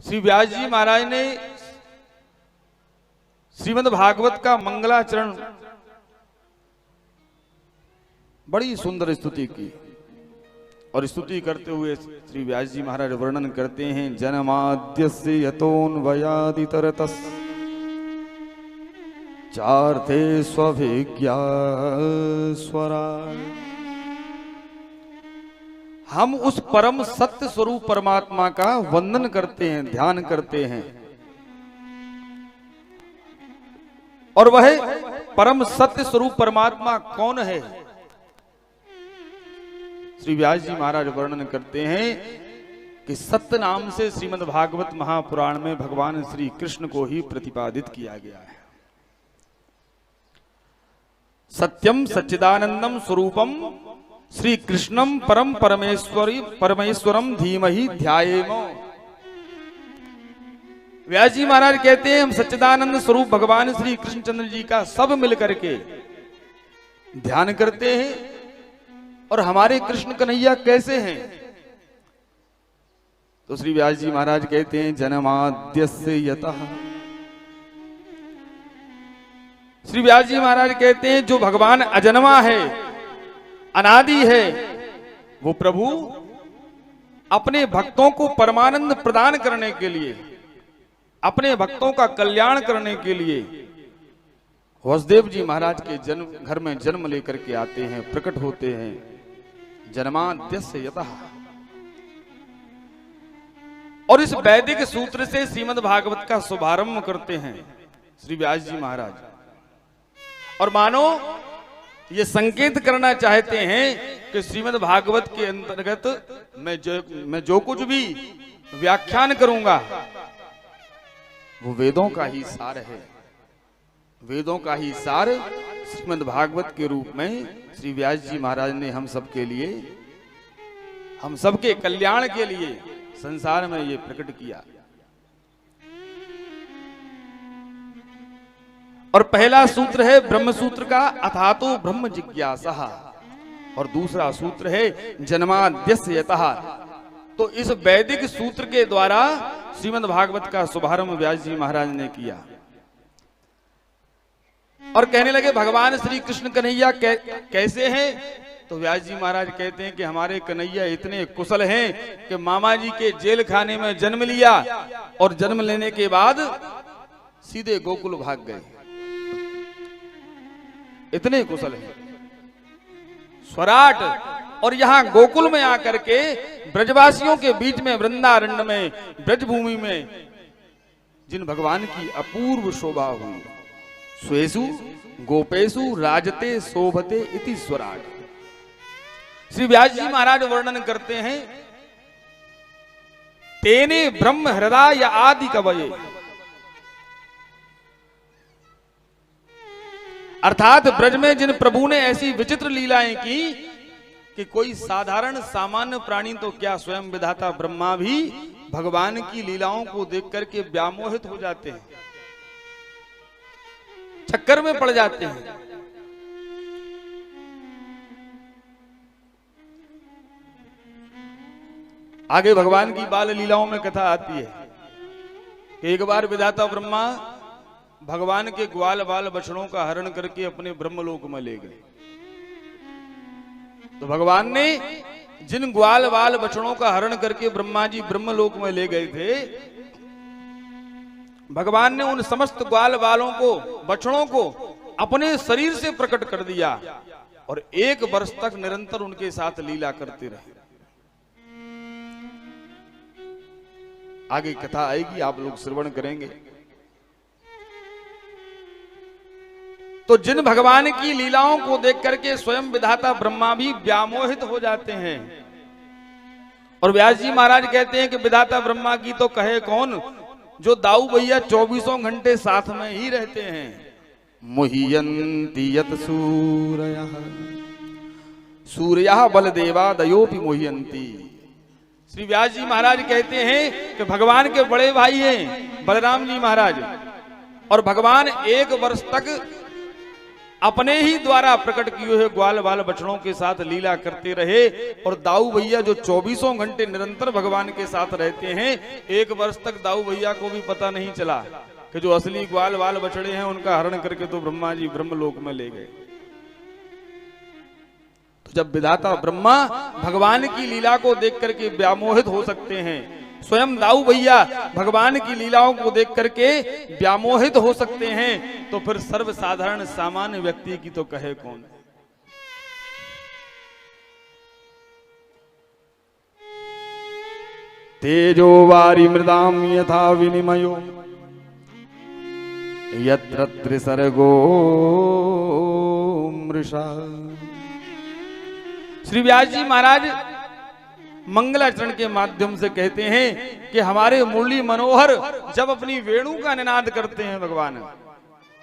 श्री व्यास जी महाराज ने श्रीमद् भागवत का मंगलाचरण बड़ी सुंदर स्तुति की और स्तुति करते हुए श्री व्यास जी महाराज वर्णन करते हैं जन्माद्यस्य यतोऽन्वयादितरतस् चार्थे स्वभिज्ञा स्वराय। हम उस परम सत्य स्वरूप परमात्मा का वंदन करते हैं, ध्यान करते हैं, और वह परम सत्य स्वरूप परमात्मा कौन है? श्री व्यास जी महाराज वर्णन करते हैं कि सत्य नाम से श्रीमद् भागवत महापुराण में भगवान श्री कृष्ण को ही प्रतिपादित किया गया है। सत्यम सच्चिदानंदम स्वरूपम श्री कृष्णम परम परमेश्वरम धीमहि ध्यायेमो। व्यास जी महाराज कहते हैं हम सच्चिदानंद स्वरूप भगवान श्री कृष्णचंद्र जी का सब मिलकर के ध्यान करते हैं। और हमारे कृष्ण कन्हैया कैसे हैं? तो श्री व्यास जी महाराज कहते हैं जन्माद्यस्य यतः। श्री व्यास जी महाराज कहते हैं जो भगवान अजन्मा है, अनादि है, वो प्रभु अपने भक्तों को परमानंद प्रदान करने के लिए, अपने भक्तों का कल्याण करने के लिए वसुदेव जी महाराज के जन्म घर में जन्म लेकर के आते हैं, प्रकट होते हैं। जन्माद्यस्य यतः। और इस वैदिक सूत्र से श्रीमद् भागवत का शुभारंभ करते हैं श्री व्यास जी महाराज। और मानो ये संकेत करना चाहते हैं कि श्रीमद् भागवत के अंतर्गत मैं जो कुछ भी व्याख्यान करूंगा वो वेदों का ही सार है। वेदों का ही सार श्रीमद् भागवत के रूप में श्री व्यास जी महाराज ने हम सबके लिए, हम सबके कल्याण के लिए संसार में ये प्रकट किया। और पहला सूत्र है ब्रह्म सूत्र का अथातो ब्रह्म जिज्ञासा, और दूसरा सूत्र है जन्माद्यस्य यतः। तो इस वैदिक सूत्र के द्वारा श्रीमद् भागवत का शुभारंभ व्यास जी महाराज ने किया। और कहने लगे भगवान श्री कृष्ण कन्हैया कैसे हैं? तो व्यास जी महाराज कहते हैं कि हमारे कन्हैया इतने कुशल हैं कि मामा जी के जेल खाने में जन्म लिया और जन्म लेने के बाद सीधे गोकुल भाग गए। इतने कुशल हैं, स्वराट। और यहाँ गोकुल में आकर के ब्रजवासियों के बीच में, वृंदारण्य में, ब्रजभूमि में जिन भगवान की अपूर्व शोभा हुई, स्वेषु गोपेशु राजते शोभते इति स्वराट। श्री व्यास जी महाराज वर्णन करते हैं तेने ब्रह्म हृदय आदि कवये, अर्थात ब्रज में जिन प्रभु ने ऐसी विचित्र लीलाएं की कि कोई साधारण सामान्य प्राणी तो क्या, स्वयं विधाता ब्रह्मा भी भगवान की लीलाओं को देख करके व्यामोहित हो जाते हैं, चक्कर में पड़ जाते हैं। आगे भगवान की बाल लीलाओं में कथा आती है कि एक बार विधाता ब्रह्मा भगवान के ग्वाल बाल बछड़ों का हरण करके अपने ब्रह्मलोक में ले गए। तो भगवान ने जिन ग्वाल बाल बछड़ों का हरण करके ब्रह्मा जी ब्रह्मलोक में ले गए थे, भगवान ने उन समस्त ग्वाल बालों को, बछड़ों को अपने शरीर से प्रकट कर दिया और 1 वर्ष तक निरंतर उनके साथ लीला करते रहे। आगे कथा आएगी, आप लोग श्रवण करेंगे। तो जिन भगवान की लीलाओं को देख करके स्वयं विधाता ब्रह्मा भी व्यामोहित हो जाते हैं। और व्यास जी महाराज कहते हैं कि विधाता ब्रह्मा की तो कहे कौन, जो दाऊ भैया 24 घंटे साथ में ही रहते हैं। मुह्यन्ति यत सूरयः सूर्यः बलदेवादयोपि मुह्यन्ति। श्री व्यास जी महाराज कहते हैं कि भगवान के बड़े भाई हैं बलराम जी महाराज, और भगवान 1 वर्ष तक अपने ही द्वारा प्रकट किए हुए ग्वाल बाल बछड़ों के साथ लीला करते रहे। और दाऊ भैया जो 24 घंटे निरंतर भगवान के साथ रहते हैं, 1 वर्ष तक दाऊ भैया को भी पता नहीं चला कि जो असली ग्वाल बाल बछड़े हैं उनका हरण करके तो ब्रह्मा जी ब्रह्मलोक में ले गए। तो जब विधाता ब्रह्मा भगवान की लीला को देख करके व्यामोहित हो सकते हैं, स्वयं दाऊ भैया भगवान की लीलाओं को देख करके व्यामोहित हो सकते हैं, तो फिर सर्वसाधारण सामान्य व्यक्ति की तो कहे कौन। तेजो वारी मृदाम यथा विनिमयो यत्र त्रिसर्गो मृषा। श्री व्यास जी महाराज मंगलाचरण के माध्यम से कहते हैं कि हमारे मुरली मनोहर जब अपनी वेणु का निनाद करते हैं, भगवान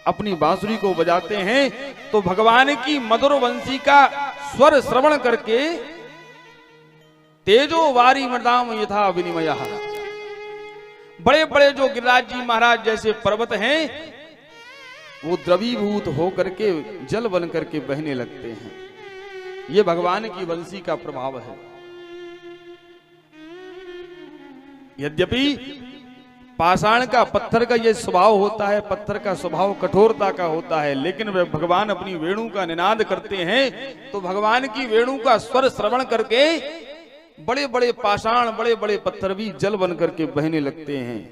अपनी बांसुरी को बजाते हैं, तो भगवान की मधुर वंशी का स्वर श्रवण करके तेजो वारी मृदाम यथा विनिमय, बड़े बड़े जो गिरिराज जी महाराज जैसे पर्वत हैं वो द्रवीभूत होकर के जल बन करके बहने लगते हैं। ये भगवान की वंशी का प्रभाव है। यद्यपि पाषाण का पत्थर का ये स्वभाव होता है, पत्थर का स्वभाव कठोरता का होता है, लेकिन वे भगवान अपनी वेणु का निनाद करते हैं तो भगवान की वेणु का स्वर श्रवण करके बड़े बड़े पाषाण, बड़े बड़े पत्थर भी जल बन करके बहने लगते हैं।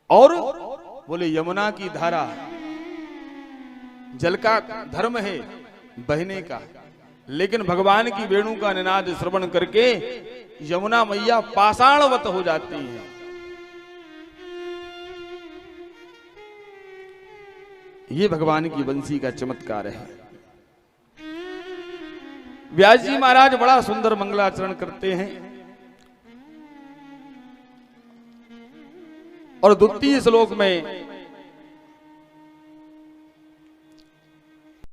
और बोले यमुना की धारा जल का धर्म है बहने का, लेकिन भगवान की वेणु का निनाद श्रवण करके यमुना मैया पाषाणवत हो जाती है। ये भगवान की वंशी का चमत्कार है। व्यास जी महाराज बड़ा सुंदर मंगलाचरण करते हैं और 2 श्लोक में